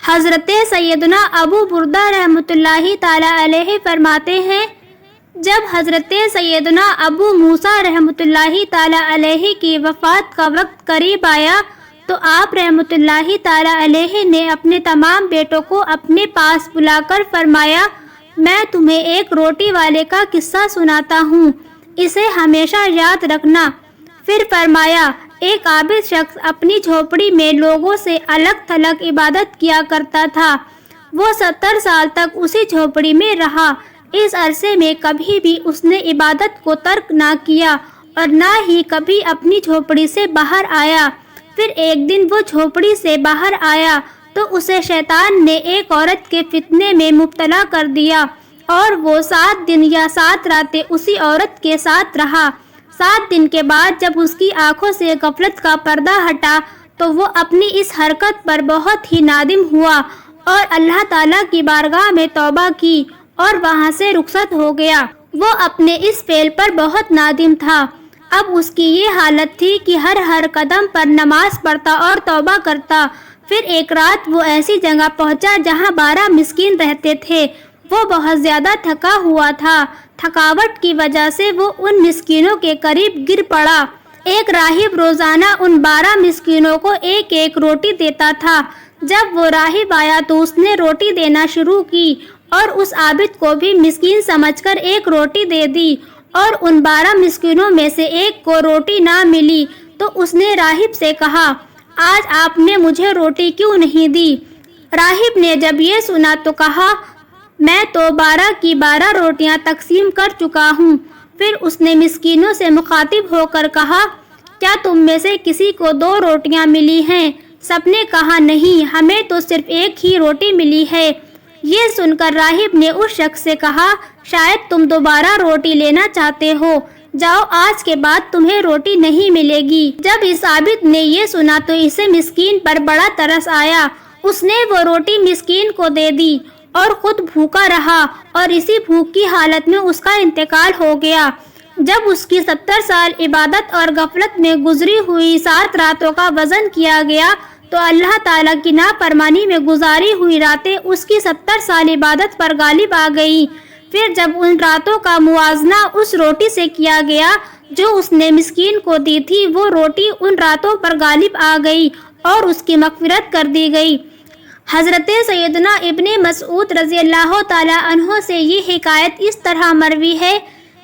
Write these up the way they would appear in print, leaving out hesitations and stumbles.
حضرت سیدنا ابو بردہ رحمۃ اللہ تعالی علیہ فرماتے ہیں، جب حضرت سیدنا ابو موسیٰ رحمۃ اللہ تعالی علیہ کی وفات کا وقت قریب آیا تو آپ رحمۃ اللہ تعالی علیہ نے اپنے تمام بیٹوں کو اپنے پاس بلا کر فرمایا، میں تمہیں ایک روٹی والے کا قصہ سناتا ہوں، اسے ہمیشہ یاد رکھنا۔ پھر فرمایا، ایک عابد شخص اپنی جھوپڑی میں لوگوں سے الگ تھلگ عبادت کیا کرتا تھا۔ وہ 70 سال تک اسی جھوپڑی میں رہا۔ اس عرصے میں کبھی بھی اس نے عبادت کو ترک نہ کیا اور نہ ہی کبھی اپنی جھوپڑی سے باہر آیا۔ پھر ایک دن وہ جھوپڑی سے باہر آیا تو اسے شیطان نے ایک عورت کے فتنے میں مبتلا کر دیا اور وہ 7 دن یا 7 راتیں اسی عورت کے ساتھ رہا۔ 7 دن کے بعد جب اس کی آنکھوں سے غفلت کا پردہ ہٹا تو وہ اپنی اس حرکت پر بہت ہی نادم ہوا اور اللہ تعالیٰ کی بارگاہ میں توبہ کی اور وہاں سے رخصت ہو گیا۔ وہ اپنے اس فعل پر بہت نادم تھا۔ اب اس کی یہ حالت تھی کہ ہر قدم پر نماز پڑھتا اور توبہ کرتا۔ پھر ایک رات وہ ایسی جگہ پہنچا جہاں 12 مسکین رہتے تھے۔ وہ بہت زیادہ تھکا ہوا تھا۔ تھکاوٹ کی وجہ سے وہ ان مسکینوں کے قریب گر پڑا۔ ایک راہب روزانہ ان 12 مسکینوں کو ایک ایک روٹی دیتا تھا۔ جب وہ راہب آیا تو اس نے روٹی دینا شروع کی اور اس عابد کو بھی مسکین سمجھ کر ایک روٹی دے دی اور ان 12 مسکینوں میں سے ایک کو روٹی نہ ملی تو اس نے راہب سے کہا، آج آپ نے مجھے روٹی کیوں نہیں دی؟ راہب نے جب یہ سنا تو کہا، میں تو 12 کی 12 روٹیاں تقسیم کر چکا ہوں۔ پھر اس نے مسکینوں سے مخاطب ہو کر کہا، کیا تم میں سے کسی کو 2 روٹیاں ملی ہیں؟ سب نے کہا، نہیں، ہمیں تو صرف ایک ہی روٹی ملی ہے۔ یہ سن کر راہب نے اس شخص سے کہا، شاید تم دوبارہ روٹی لینا چاہتے ہو، جاؤ، آج کے بعد تمہیں روٹی نہیں ملے گی۔ جب اس عابد نے یہ سنا تو اسے مسکین پر بڑا ترس آیا۔ اس نے وہ روٹی مسکین کو دے دی اور خود بھوکا رہا اور اسی بھوک کی حالت میں اس کا انتقال ہو گیا۔ جب اس کی 70 سال عبادت اور غفلت میں گزری ہوئی 7 راتوں کا وزن کیا گیا تو اللہ تعالیٰ کی نافرمانی میں گزاری ہوئی راتیں اس کی 70 سال عبادت پر غالب آ گئیں۔ پھر جب ان راتوں کا موازنہ اس روٹی سے کیا گیا جو اس نے مسکین کو دی تھی، وہ روٹی ان راتوں پر غالب آ گئی اور اس کی مغفرت کر دی گئی۔ حضرت سیدنا ابن مسعود رضی اللہ تعالیٰ عنہ سے یہ حکایت اس طرح مروی ہے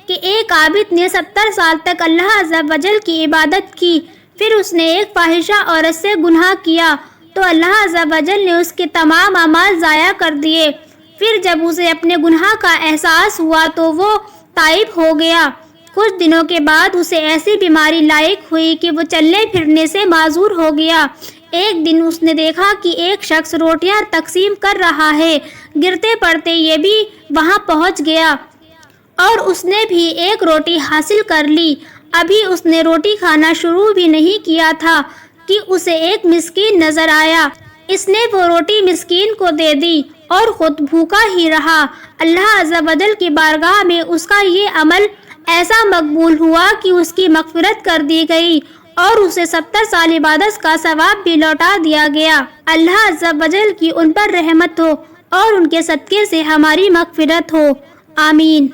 کہ ایک عابد نے 70 سال تک اللہ عز و جل کی عبادت کی، پھر اس نے ایک فاحشہ عورت سے گناہ کیا تو اللہ عز و جل نے اس کے تمام اعمال ضائع کر دیے۔ پھر جب اسے اپنے گناہ کا احساس ہوا تو وہ تائب ہو گیا۔ کچھ دنوں کے بعد اسے ایسی بیماری لاحق ہوئی کہ وہ چلنے پھرنے سے معذور ہو گیا۔ ایک دن اس نے دیکھا کہ ایک شخص روٹیاں تقسیم کر رہا ہے۔ گرتے پڑتے یہ بھی وہاں پہنچ گیا اور اس نے بھی ایک روٹی حاصل کر لی۔ ابھی اس نے روٹی کھانا شروع بھی نہیں کیا تھا کہ اسے ایک مسکین نظر آیا۔ اس نے وہ روٹی مسکین کو دے دی اور خود بھوکا ہی رہا۔ اللہ عز و جل کی بارگاہ میں اس کا یہ عمل ایسا مقبول ہوا کہ اس کی مغفرت کر دی گئی اور اسے 70 سال عبادت کا ثواب بھی لوٹا دیا گیا۔ اللہ عز و جل کی ان پر رحمت ہو اور ان کے صدقے سے ہماری مغفرت ہو، آمین۔